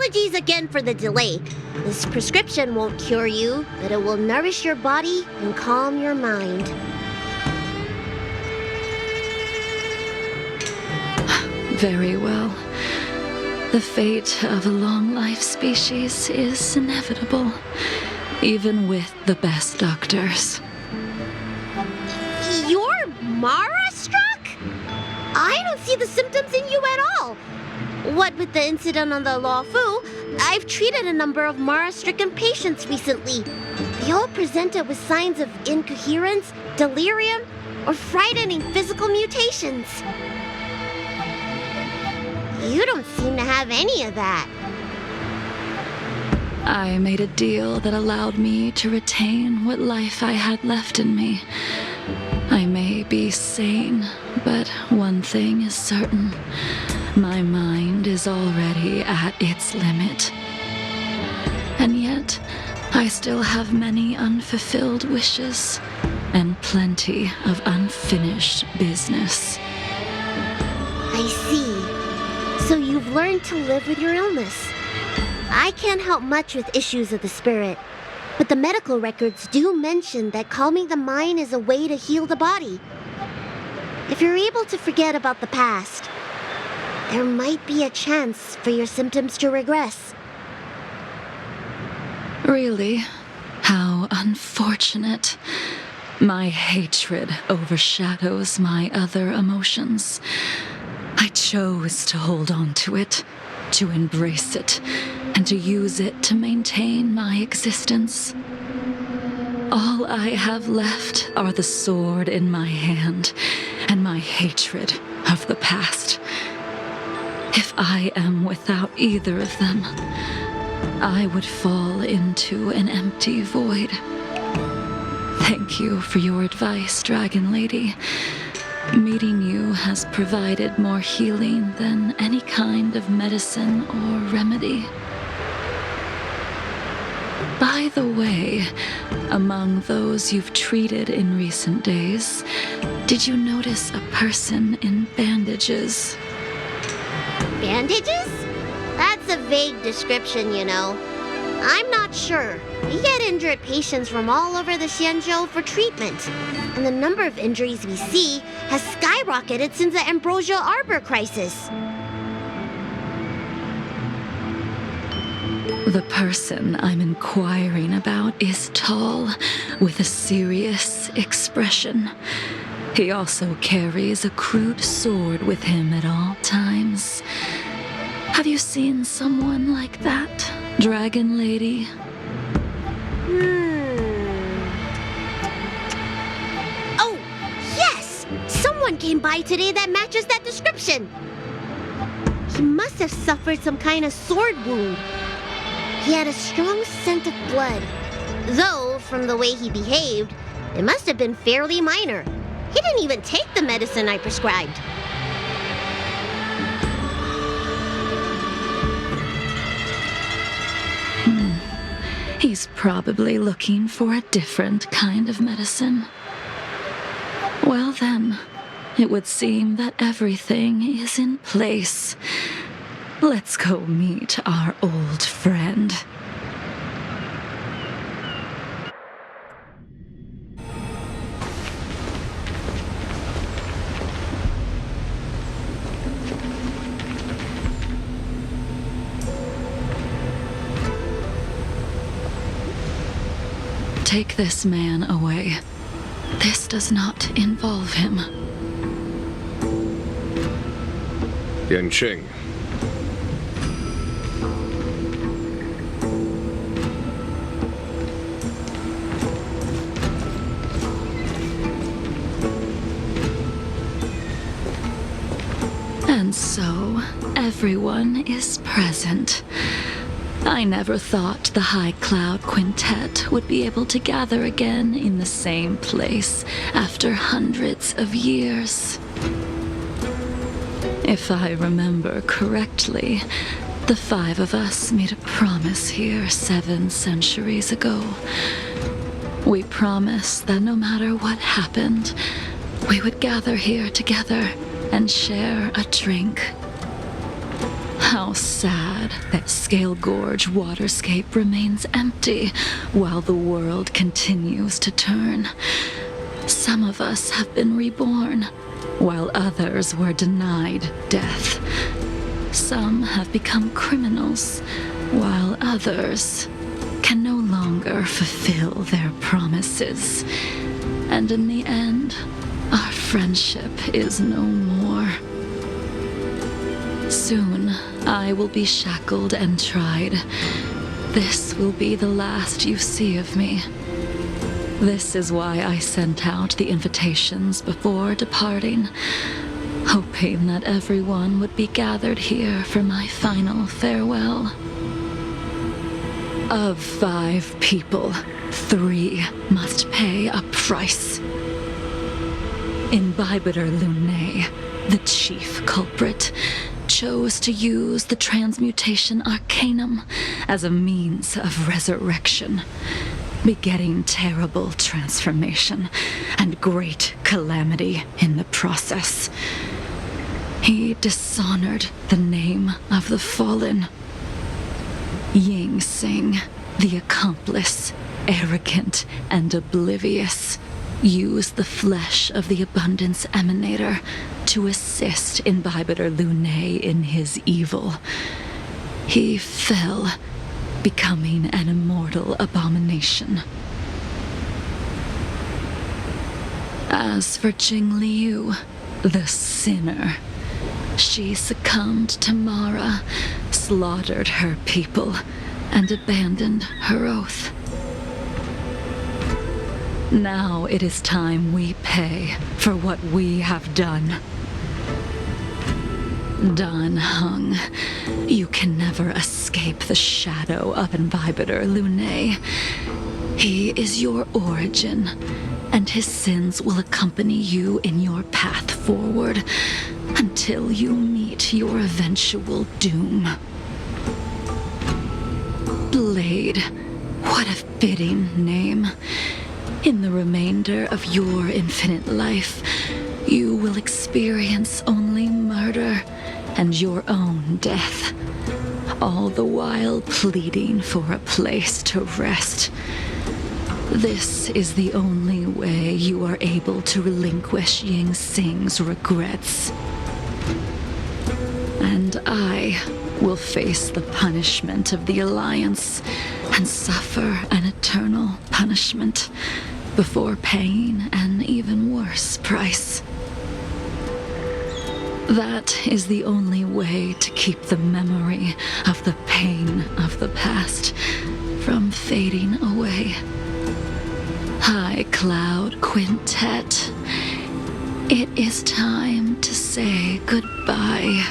Apologies again for the delay. This prescription won't cure you, but it will nourish your body and calm your mind. Very well. The fate of a long-life species is inevitable, even with the best doctors. You're Mara-struck? I don't see the symptoms in you at all. What with the incident on the Law Fu, I've treated a number of Mara-stricken patients recently. They all presented with signs of incoherence, delirium, or frightening physical mutations. You don't seem to have any of that. I made a deal that allowed me to retain what life I had left in me. I may be sane, but one thing is certain. My mind is already at its limit. And yet, I still have many unfulfilled wishes and plenty of unfinished business. I see. So you've learned to live with your illness. I can't help much with issues of the spirit, but the medical records do mention that calming the mind is a way to heal the body. If you're able to forget about the past, there might be a chance for your symptoms to regress. Really? How unfortunate. My hatred overshadows my other emotions. I chose to hold on to it, to embrace it, and to use it to maintain my existence. All I have left are the sword in my hand and my hatred of the past. If I am without either of them, I would fall into an empty void. Thank you for your advice, Dragon Lady. Meeting you has provided more healing than any kind of medicine or remedy. By the way, among those you've treated in recent days, did you notice a person in bandages? Bandages? That's a vague description, you know. I'm not sure. We get injured patients from all over the Xianzhou for treatment, and the number of injuries we see has skyrocketed since the Ambrosial Arbor crisis. The person I'm inquiring about is tall, with a serious expression. He also carries a crude sword with him at all times. Have you seen someone like that, Dragon Lady? Oh, yes! Someone came by today that matches that description. He must have suffered some kind of sword wound. He had a strong scent of blood. Though, from the way he behaved, it must have been fairly minor. He didn't even take the medicine I prescribed. He's probably looking for a different kind of medicine. Well then, it would seem that everything is in place. Let's go meet our old friend. Take this man away. This does not involve him. Yanqing. And so, everyone is present. I never thought the High Cloud Quintet would be able to gather again in the same place after hundreds of years. If I remember correctly, the five of us made a promise here 7 centuries ago. We promised that no matter what happened, we would gather here together and share a drink. How sad that Scale Gorge waterscape remains empty while the world continues to turn. Some of us have been reborn, while others were denied death. Some have become criminals, while others can no longer fulfill their promises. And in the end, our friendship is no more. Soon, I will be shackled and tried. This will be the last you see of me. This is why I sent out the invitations before departing, hoping that everyone would be gathered here for my final farewell. Of 5 people, 3 must pay a price. Imbibitor Lunae, the chief culprit, chose to use the transmutation arcanum as a means of resurrection, begetting terrible transformation and great calamity in the process. He dishonored the name of the fallen. Ying Sing, the accomplice, arrogant and oblivious, used the flesh of the Abundance Emanator to assist Imbibitor Lunae in his evil. He fell, becoming an immortal abomination. As for Jing Liu, the sinner, she succumbed to Mara, slaughtered her people, and abandoned her oath. Now it is time we pay for what we have done. Dan Heng, you can never escape the shadow of Imbibitor Lunae. He is your origin, and his sins will accompany you in your path forward until you meet your eventual doom. Blade, what a fitting name. In the remainder of your infinite life, you will experience only murder and your own death, all the while pleading for a place to rest. This is the only way you are able to relinquish Ying Sing's regrets. And I will face the punishment of the Alliance and suffer an eternal punishment before paying an even worse price. That is the only way to keep the memory of the pain of the past from fading away. High Cloud Quintet, it is time to say goodbye.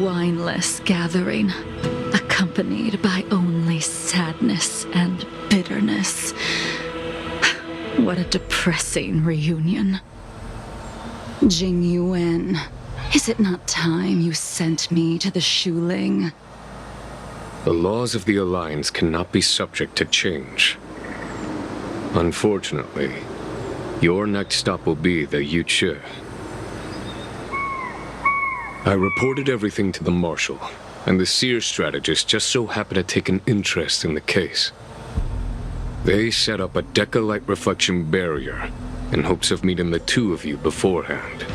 Wineless gathering, accompanied by only sadness and bitterness. What a depressing reunion. Jing Yuan, is it not time you sent me to the Shuling? The laws of the Alliance cannot be subject to change. Unfortunately, your next stop will be the Yuchi. I reported everything to the Marshal, and the Seer strategist just so happened to take an interest in the case. They set up a Deca-light reflection barrier in hopes of meeting the 2 of you beforehand.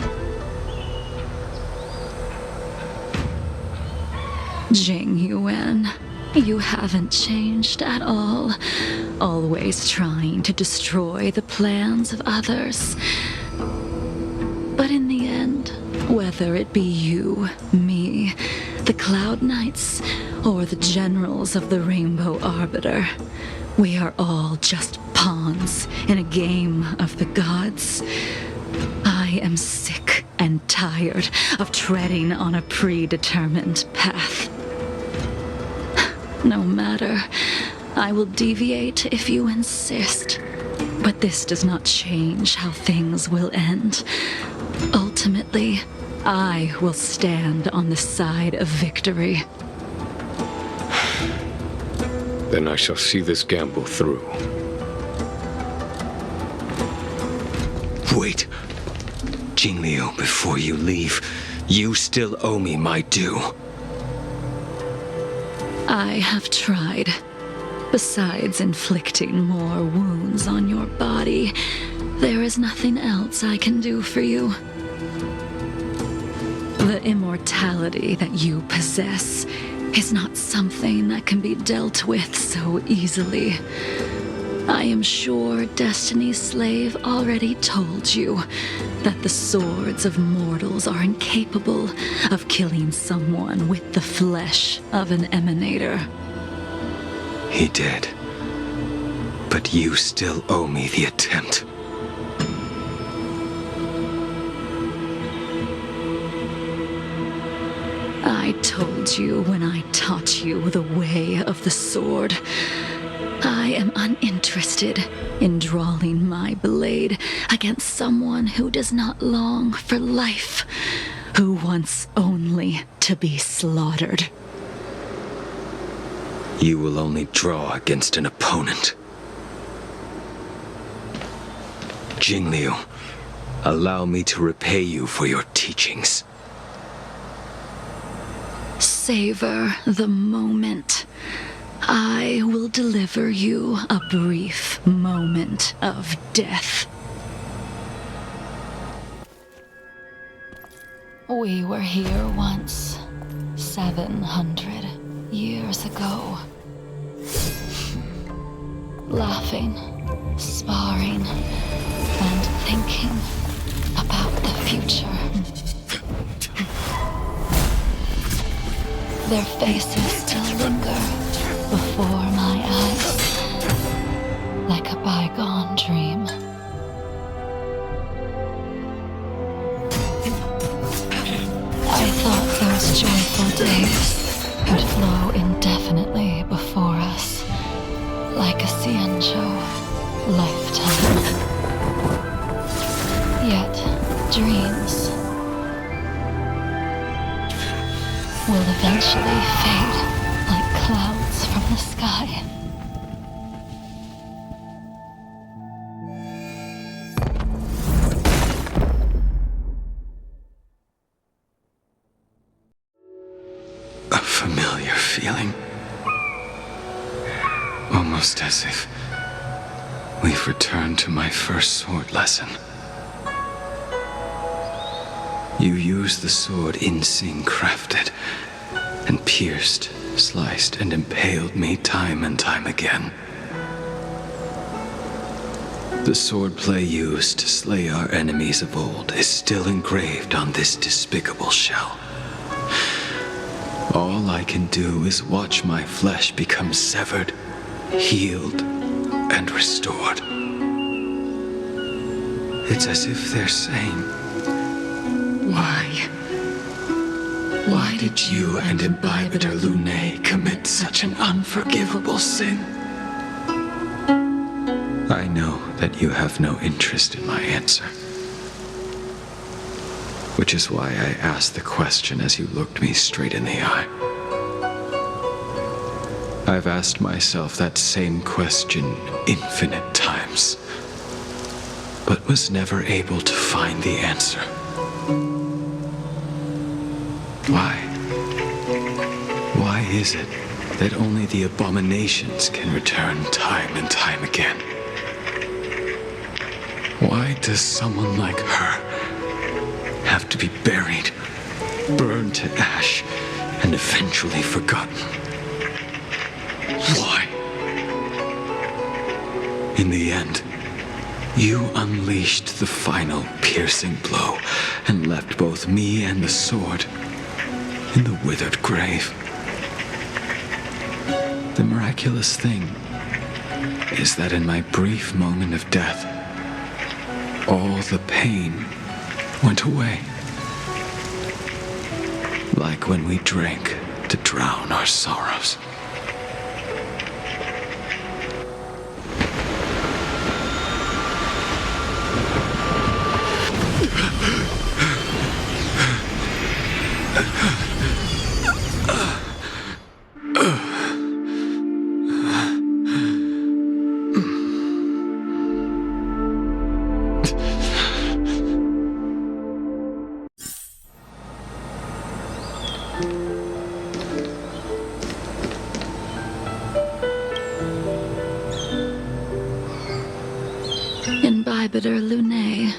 Jing Yuan, you haven't changed at all. Always trying to destroy the plans of others. But in the end, whether it be you, me, the Cloud Knights, or the generals of the Rainbow Arbiter, we are all just pawns in a game of the gods. I am sick and tired of treading on a predetermined path. No matter I will deviate if you insist. But this does not change how things will end. Ultimately, I will stand on the side of victory. Then I shall see this gamble through. Wait. Jingliu, before you leave, you still owe me my due. I have tried. Besides inflicting more wounds on your body, there is nothing else I can do for you. The immortality that you possess is not something that can be dealt with so easily. I am sure Destiny's Slave already told you that the swords of mortals are incapable of killing someone with the flesh of an emanator. He did. But you still owe me the attempt. I told you when I taught you the way of the sword. I am uninterested in drawing my blade against someone who does not long for life, who wants only to be slaughtered. You will only draw against an opponent. Jingliu, allow me to repay you for your teachings. Savor the moment. I will deliver you a brief moment of death. We were here once, 700 years ago. Laughing, sparring, and thinking about the future. Their faces still linger before my eyes, like a bygone dream. I thought those joyful days would flow indefinitely before us, like a Cienjo lifetime. Yet, dreams will eventually fade like clouds from the sky. A familiar feeling. Almost as if we've returned to my first sword lesson. You used the sword Insing crafted, and pierced, sliced, and impaled me time and time again. The swordplay used to slay our enemies of old is still engraved on this despicable shell. All I can do is watch my flesh become severed, healed, and restored. It's as if they're saying, Why did you and Imbibitor Lunae commit such an unforgivable sin? I know that you have no interest in my answer. Which is why I asked the question as you looked me straight in the eye. I've asked myself that same question infinite times, but was never able to find the answer. Why? Why is it that only the abominations can return time and time again? Why does someone like her have to be buried, burned to ash, and eventually forgotten? Why? In the end, you unleashed the final piercing blow and left both me and the sword in the withered grave. The miraculous thing is that in my brief moment of death, all the pain went away. Like when we drank to drown our sorrows. Bibiter Lunae,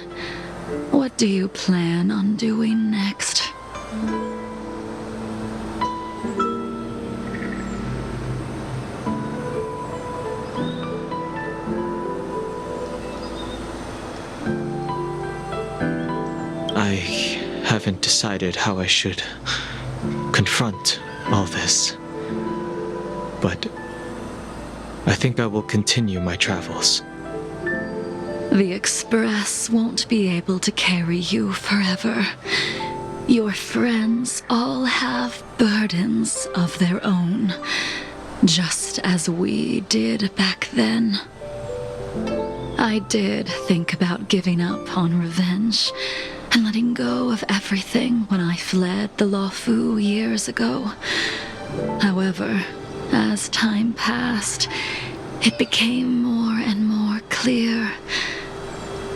what do you plan on doing next? I haven't decided how I should confront all this, but I think I will continue my travels. The Express won't be able to carry you forever. Your friends all have burdens of their own, just as we did back then. I did think about giving up on revenge and letting go of everything when I fled the Luofu years ago. However, as time passed, it became more and more clear.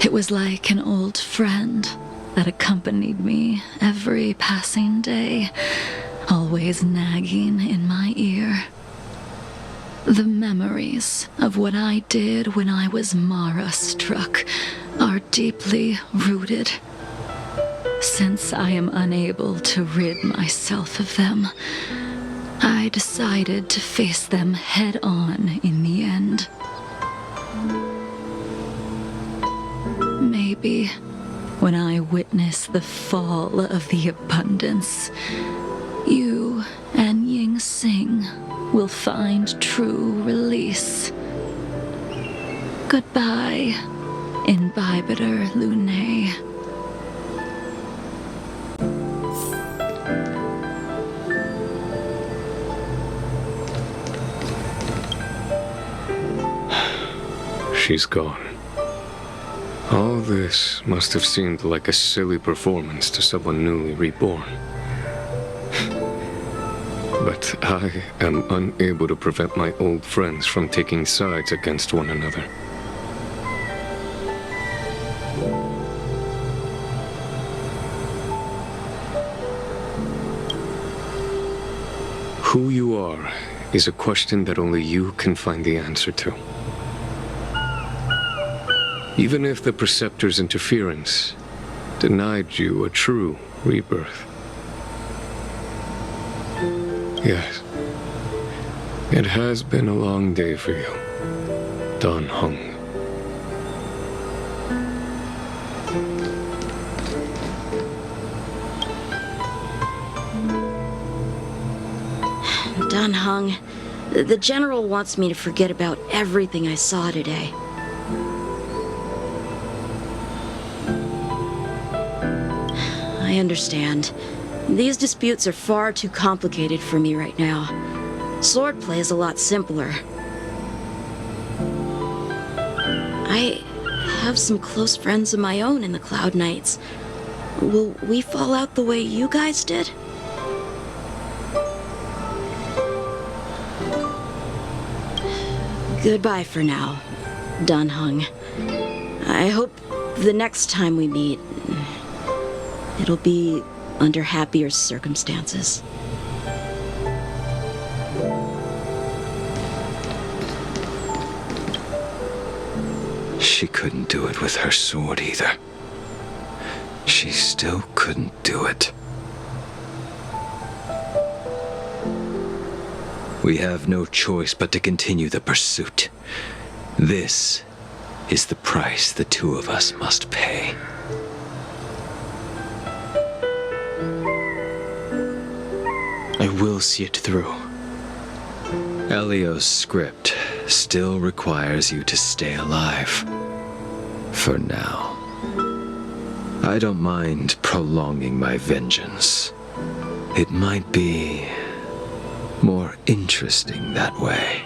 It was like an old friend that accompanied me every passing day, always nagging in my ear. The memories of what I did when I was Mara-struck are deeply rooted. Since I am unable to rid myself of them, I decided to face them head-on in the end. Maybe when I witness the fall of the abundance, you and Ying Sing will find true release. Goodbye, Imbibiter Lunae. She's gone. All this must have seemed like a silly performance to someone newly reborn. But I am unable to prevent my old friends from taking sides against one another. Who you are is a question that only you can find the answer to. Even if the Preceptor's interference denied you a true rebirth. Yes, it has been a long day for you, Dan Heng. Dan Heng, the General wants me to forget about everything I saw today. I understand. These disputes are far too complicated for me right now. Swordplay is a lot simpler. I have some close friends of my own in the Cloud Knights. Will we fall out the way you guys did? Goodbye for now, Dan Heng. I hope the next time we meet, it'll be under happier circumstances. She couldn't do it with her sword either. She still couldn't do it. We have no choice but to continue the pursuit. This is the price the two of us must pay. I will see it through. Elio's script still requires you to stay alive. For now. I don't mind prolonging my vengeance. It might be more interesting that way.